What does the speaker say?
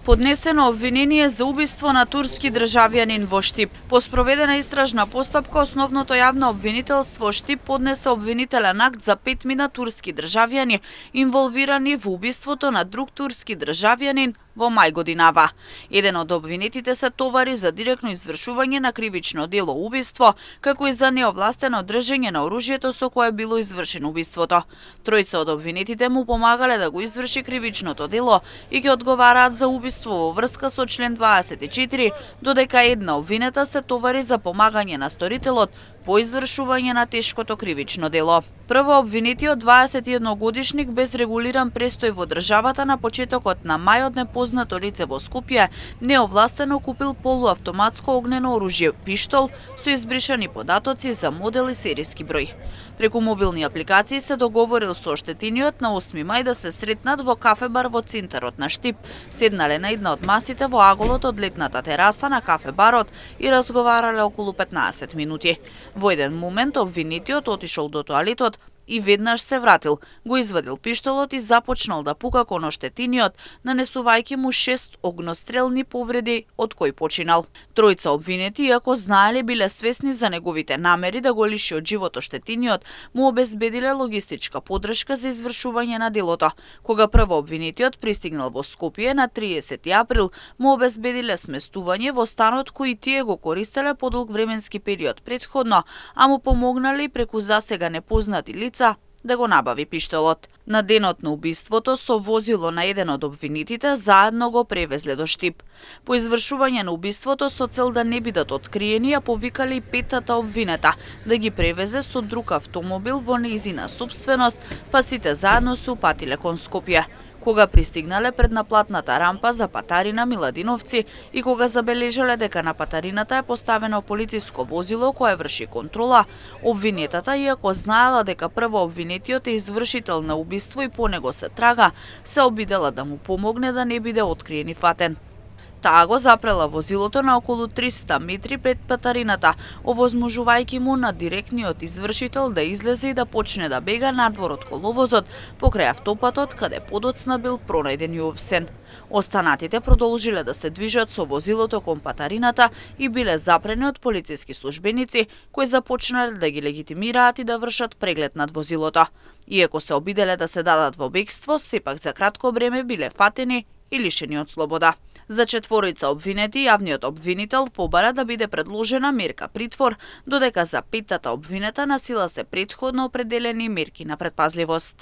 Поднесено обвинение за убиство на турски државјанин во Штип. По спроведена истражна постапка, основното јавно обвинителство Штип поднесе обвинителен акт за 5 турски државјани инволвирани во убиството на друг турски државјанин во мај годинава. Еден од обвинетите се товари за директно извршување на кривично дело убиство, како и за неовластено држење на оружјето со кое било извршено убиството. Тројца од обвинетите му помагале да го изврши кривичното дело и ќе одговараат за убиство во врска со член 24, додека една обвинета се товари за помагање на сторителот по извршување на тешкото кривично дело. Прво обвинетиот 21-годишник без регулиран престој во државата на почетокот на мај од непознато лице во Скопје неовластено купил полуавтоматско огнено оружје пиштол со избришани податоци за модел и серијски број. Преку мобилни апликации се договорил со оштетениот на 8 мај да се сретнат во кафе-бар во центарот на Штип. Седнале на една од масите во аголот од летната тераса на кафе-барот и разговарале околу 15 минути. Во еден момент обвинетиот отишол до тоалетот и веднаш се вратил, го извадил пиштолот и започнал да пука кон оштетениот, нанесувајќи му 6 огнострелни повреди, од кои починал. Тројца обвинети, иако знаеле, биле свесни за неговите намери да го лиши од живот оштетениот, му обезбедиле логистичка подршка за извршување на делото. Кога прво обвинетиот пристигнал во Скопје на 30 април, му обезбедиле сместување во станот кој тие го користеле подолг временски период претходно, а му помогнале преку засега непознати лица да го набави пиштолот. На денот на убиството со возило на еден од обвинетите заедно го превезле до Штип. По извршување на убиството со цел да не бидат откриени, ја повикале и петата обвинета да ги превезе со друг автомобил во нејзина сопственост, па сите заедно се упатиле кон Скопје. Кога пристигнале пред наплатната рампа за Патарина Миладиновци и кога забележале дека на Патарината е поставено полициско возило кое врши контрола, обвинетата, иако знаела дека прво обвинетиот е извршител на убиство и по него се трага, се обидела да му помогне да не биде откриен и фатен. Таа го запрела возилото на околу 300 метри пред Патарината, овозможувајќи му на директниот извршител да излезе и да почне да бега надвор од коловозот, покрај автопатот, каде подоцна бил пронајден и опсен. Останатите продолжиле да се движат со возилото кон Патарината и биле запрени од полициски службеници, кои започнале да ги легитимираат и да вршат преглед над возилото. Иако се обиделе да се дадат во бегство, сепак за кратко време биле фатени и лишени од слобода. За четворица обвинети, јавниот обвинител побара да биде предложена мерка притвор, додека за петата обвинета на сила се претходно определени мерки на претпазливост.